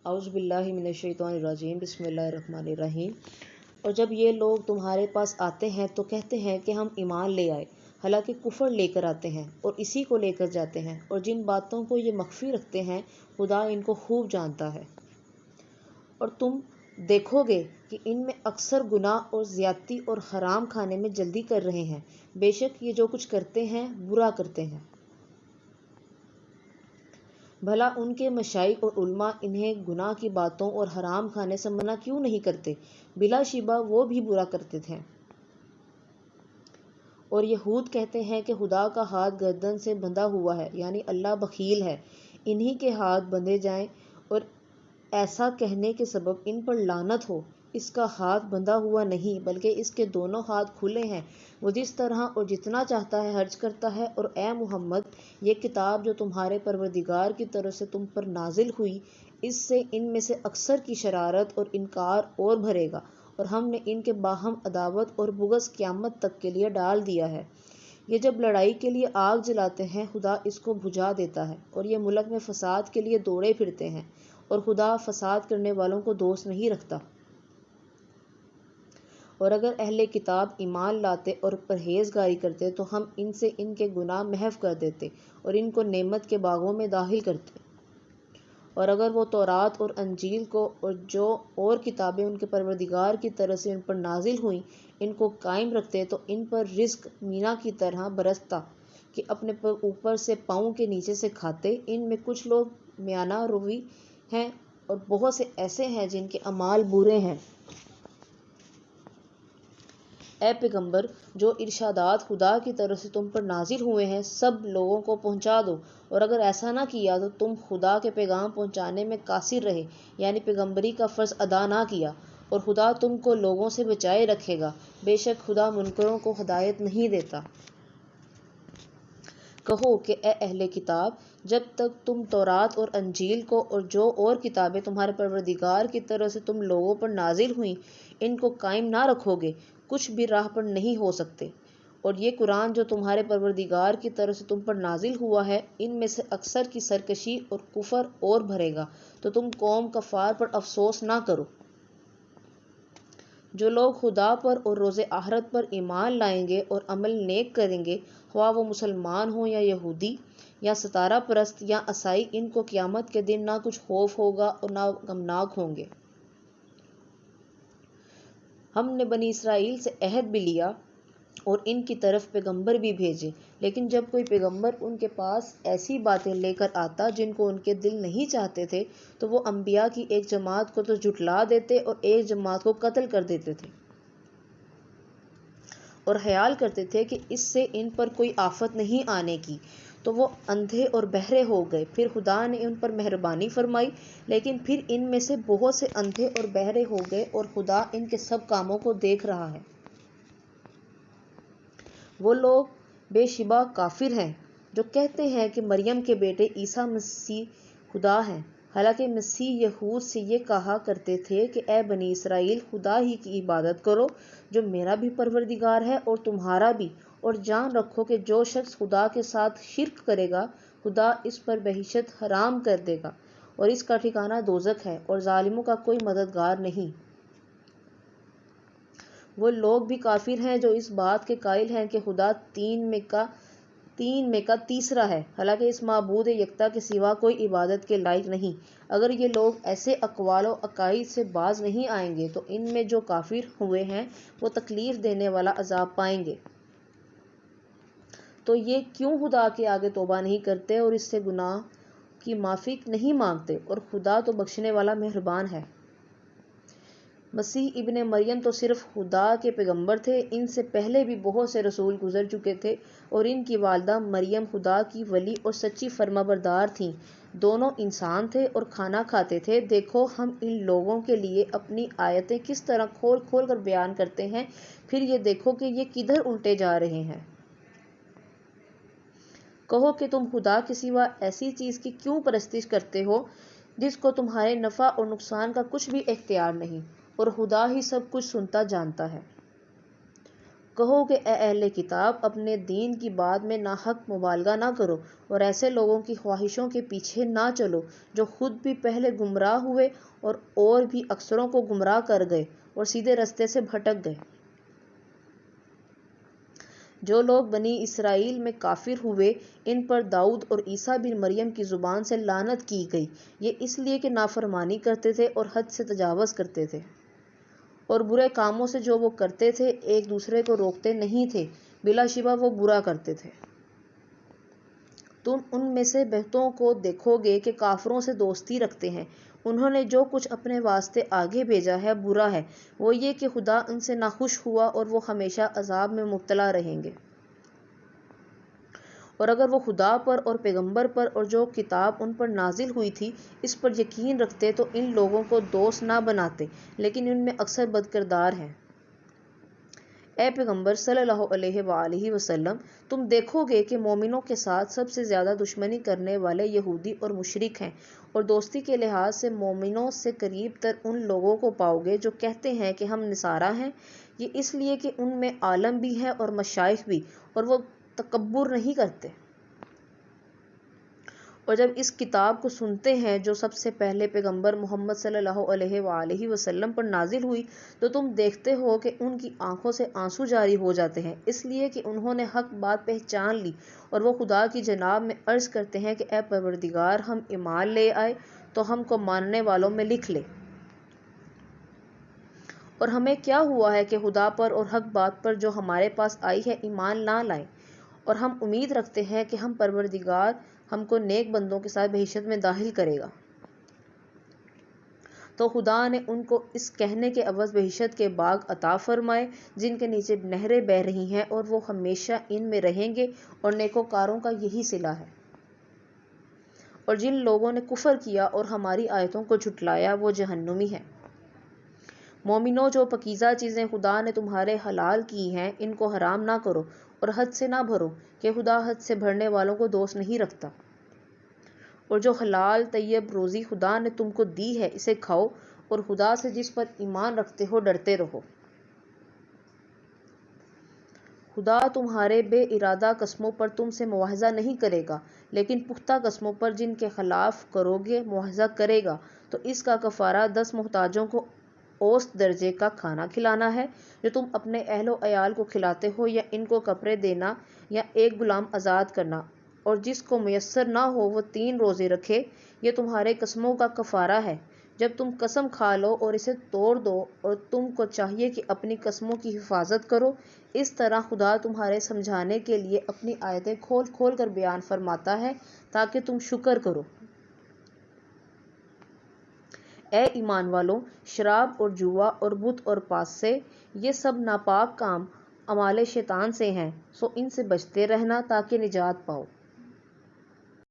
اعوذ باللہ من الشیطان الرجیم بسم اللہ الرحمن الرحیم۔ اور جب یہ لوگ تمہارے پاس آتے ہیں تو کہتے ہیں کہ ہم ایمان لے آئے، حالانکہ کفر لے کر آتے ہیں اور اسی کو لے کر جاتے ہیں، اور جن باتوں کو یہ مخفی رکھتے ہیں خدا ان کو خوب جانتا ہے۔ اور تم دیکھو گے کہ ان میں اکثر گناہ اور زیادتی اور حرام کھانے میں جلدی کر رہے ہیں، بے شک یہ جو کچھ کرتے ہیں برا کرتے ہیں۔ بھلا ان کے مشائخ اور علماء انہیں گناہ کی باتوں اور حرام کھانے سے منع کیوں نہیں کرتے؟ بلا شبہ وہ بھی برا کرتے تھے۔ اور یہود کہتے ہیں کہ خدا کا ہاتھ گردن سے بندھا ہوا ہے، یعنی اللہ بخیل ہے، انہی کے ہاتھ بندھے جائیں، اور ایسا کہنے کے سبب ان پر لعنت ہو۔ اس کا ہاتھ بندھا ہوا نہیں بلکہ اس کے دونوں ہاتھ کھلے ہیں، وہ جس طرح اور جتنا چاہتا ہے خرچ کرتا ہے۔ اور اے محمد، یہ کتاب جو تمہارے پروردگار کی طرف سے تم پر نازل ہوئی، اس سے ان میں سے اکثر کی شرارت اور انکار اور بھرے گا، اور ہم نے ان کے باہم عداوت اور بغض قیامت تک کے لیے ڈال دیا ہے۔ یہ جب لڑائی کے لیے آگ جلاتے ہیں خدا اس کو بجھا دیتا ہے، اور یہ ملک میں فساد کے لیے دوڑے پھرتے ہیں، اور خدا فساد کرنے والوں کو دوست نہیں رکھتا۔ اور اگر اہل کتاب ایمان لاتے اور پرہیزگاری کرتے تو ہم ان سے ان کے گناہ محو کر دیتے اور ان کو نعمت کے باغوں میں داخل کرتے۔ اور اگر وہ تورات اور انجیل کو اور جو اور کتابیں ان کے پروردگار کی طرف سے ان پر نازل ہوئیں ان کو قائم رکھتے تو ان پر رزق مینا کی طرح برستا کہ اپنے اوپر سے پاؤں کے نیچے سے کھاتے۔ ان میں کچھ لوگ میانہ روی ہیں اور بہت سے ایسے ہیں جن کے اعمال برے ہیں۔ اے پیغمبر، جو ارشادات خدا کی طرف سے تم پر نازل ہوئے ہیں سب لوگوں کو پہنچا دو، اور اگر ایسا نہ کیا تو تم خدا کے پیغام پہنچانے میں قاصر رہے، یعنی پیغمبری کا فرض ادا نہ کیا، اور خدا تم کو لوگوں سے بچائے رکھے گا، بے شک خدا منکروں کو ہدایت نہیں دیتا۔ کہو کہ اے اہل کتاب، جب تک تم تورات اور انجیل کو اور جو اور کتابیں تمہارے پروردگار کی طرف سے تم لوگوں پر نازل ہوئیں ان کو قائم نہ رکھو گے، کچھ بھی راہ پر نہیں ہو سکتے۔ اور یہ قرآن جو تمہارے پروردگار کی طرف سے تم پر نازل ہوا ہے ان میں سے اکثر کی سرکشی اور کفر اور بھرے گا، تو تم قوم کفار پر افسوس نہ کرو۔ جو لوگ خدا پر اور روز آخرت پر ایمان لائیں گے اور عمل نیک کریں گے، خواہ وہ مسلمان ہوں یا یہودی یا ستارہ پرست یا عیسائی، ان کو قیامت کے دن نہ کچھ خوف ہوگا اور نہ غمناک ہوں گے۔ ہم نے بنی اسرائیل سے عہد بھی لیا اور ان کی طرف پیغمبر بھی بھیجے، لیکن جب کوئی پیغمبر ان کے پاس ایسی باتیں لے کر آتا جن کو ان کے دل نہیں چاہتے تھے تو وہ انبیاء کی ایک جماعت کو تو جھٹلا دیتے اور ایک جماعت کو قتل کر دیتے تھے، اور خیال کرتے تھے کہ اس سے ان پر کوئی آفت نہیں آنے کی، تو وہ اندھے اور بہرے ہو گئے۔ پھر خدا نے ان پر مہربانی فرمائی، لیکن پھر ان میں سے بہت سے اندھے اور بہرے ہو گئے، اور خدا ان کے سب کاموں کو دیکھ رہا ہے۔ وہ لوگ بے شبہ کافر ہیں جو کہتے ہیں کہ مریم کے بیٹے عیسیٰ مسیح خدا ہیں، حالانکہ مسیح یہود سے یہ کہا کرتے تھے کہ اے بنی اسرائیل، خدا ہی کی عبادت کرو جو میرا بھی پروردگار ہے اور تمہارا بھی، اور جان رکھو کہ جو شخص خدا کے ساتھ شرک کرے گا خدا اس پر بہشت حرام کر دے گا، اور اس کا ٹھکانہ دوزخ ہے، اور ظالموں کا کوئی مددگار نہیں۔ وہ لوگ بھی کافر ہیں جو اس بات کے قائل ہیں کہ خدا تین میں کا تیسرا ہے، حالانکہ اس معبود یکتا کے سوا کوئی عبادت کے لائق نہیں۔ اگر یہ لوگ ایسے اقوال و عقائد سے باز نہیں آئیں گے تو ان میں جو کافر ہوئے ہیں وہ تکلیف دینے والا عذاب پائیں گے۔ تو یہ کیوں خدا کے آگے توبہ نہیں کرتے اور اس سے گناہ کی معافی نہیں مانگتے؟ اور خدا تو بخشنے والا مہربان ہے۔ مسیح ابن مریم تو صرف خدا کے پیغمبر تھے، ان سے پہلے بھی بہت سے رسول گزر چکے تھے، اور ان کی والدہ مریم خدا کی ولی اور سچی فرمانبردار تھیں، دونوں انسان تھے اور کھانا کھاتے تھے۔ دیکھو ہم ان لوگوں کے لیے اپنی آیتیں کس طرح کھول کھول کر بیان کرتے ہیں، پھر یہ دیکھو کہ یہ کدھر الٹے جا رہے ہیں۔ کہو کہ تم خدا کے سوا ایسی چیز کی کیوں پرستش کرتے ہو جس کو تمہارے نفع اور نقصان کا کچھ بھی اختیار نہیں، اور خدا ہی سب کچھ سنتا جانتا ہے۔ کہو کہ اے اہل کتاب، اپنے دین کی بات میں ناحق مبالغہ نہ کرو اور ایسے لوگوں کی خواہشوں کے پیچھے نہ چلو جو خود بھی پہلے گمراہ ہوئے اور بھی اکثروں کو گمراہ کر گئے اور سیدھے رستے سے بھٹک گئے۔ جو لوگ بنی اسرائیل میں کافر ہوئے، ان پر داؤد اور عیسیٰ بن مریم کی زبان سے لعنت کی گئی، یہ اس لیے کہ نافرمانی کرتے تھے اور حد سے تجاوز کرتے تھے، اور برے کاموں سے جو وہ کرتے تھے ایک دوسرے کو روکتے نہیں تھے، بلا شبہ وہ برا کرتے تھے۔ تم ان میں سے بہتوں کو دیکھو گے کہ کافروں سے دوستی رکھتے ہیں۔ انہوں نے جو کچھ اپنے واسطے آگے بھیجا ہے برا ہے، وہ یہ کہ خدا ان سے ناخوش ہوا اور وہ ہمیشہ عذاب میں مبتلا رہیں گے۔ اور اگر وہ خدا پر اور پیغمبر پر اور جو کتاب ان پر نازل ہوئی تھی اس پر یقین رکھتے تو ان لوگوں کو دوست نہ بناتے، لیکن ان میں اکثر بدکردار ہیں۔ اے پیغمبر صلی اللہ علیہ وآلہ وسلم، تم دیکھو گے کہ مومنوں کے ساتھ سب سے زیادہ دشمنی کرنے والے یہودی اور مشرک ہیں، اور دوستی کے لحاظ سے مومنوں سے قریب تر ان لوگوں کو پاؤ گے جو کہتے ہیں کہ ہم نصارہ ہیں، یہ اس لیے کہ ان میں عالم بھی ہے اور مشائخ بھی، اور وہ تکبر نہیں کرتے۔ اور جب اس کتاب کو سنتے ہیں جو سب سے پہلے پیغمبر محمد صلی اللہ علیہ وآلہ وسلم پر نازل ہوئی، تو تم دیکھتے ہو کہ ان کی آنکھوں سے آنسو جاری ہو جاتے ہیں، اس لیے کہ انہوں نے حق بات پہچان لی، اور وہ خدا کی جناب میں عرض کرتے ہیں کہ اے پروردگار، ہم ایمان لے آئے تو ہم کو ماننے والوں میں لکھ لے۔ اور ہمیں کیا ہوا ہے کہ خدا پر اور حق بات پر جو ہمارے پاس آئی ہے ایمان نہ لائیں، اور ہم امید رکھتے ہیں کہ ہم پروردگار ہم کو نیک بندوں کے ساتھ بہشت میں داخل کرے گا۔ تو خدا نے ان کو اس کہنے کے عوض بہشت کے باغ عطا فرمائے جن کے نیچے نہریں بہہ رہی ہیں، اور وہ ہمیشہ ان میں رہیں گے، اور نیکوکاروں کا یہی صلہ ہے۔ اور جن لوگوں نے کفر کیا اور ہماری آیتوں کو جھٹلایا وہ جہنمی ہیں۔ مومنوں، جو پاکیزہ چیزیں خدا نے تمہارے حلال کی ہیں ان کو حرام نہ کرو اور حد سے نہ بھرو، کہ خدا حد سے بھرنے والوں کو دوست نہیں رکھتا۔ اور جو حلال طیب روزی خدا نے تم کو دی ہے اسے کھاؤ، اور خدا سے جس پر ایمان رکھتے ہو ڈرتے رہو۔ خدا تمہارے بے ارادہ قسموں پر تم سے مواخذہ نہیں کرے گا، لیکن پختہ قسموں پر جن کے خلاف کرو گے مواخذہ کرے گا، تو اس کا کفارہ 10 محتاجوں کو اوسط درجے کا کھانا کھلانا ہے جو تم اپنے اہل و عیال کو کھلاتے ہو، یا ان کو کپڑے دینا یا ایک غلام آزاد کرنا، اور جس کو میسر نہ ہو وہ 3 روزے رکھے۔ یہ تمہارے قسموں کا کفارہ ہے جب تم قسم کھا لو اور اسے توڑ دو، اور تم کو چاہیے کہ اپنی قسموں کی حفاظت کرو۔ اس طرح خدا تمہارے سمجھانے کے لیے اپنی آیتیں کھول کھول کر بیان فرماتا ہے تاکہ تم شکر کرو۔ اے ایمان والو، شراب اور جوا اور بت اور پاس سے، یہ سب ناپاک کام اعمال شیطان سے ہیں، سو ان سے بچتے رہنا تاکہ نجات پاؤ۔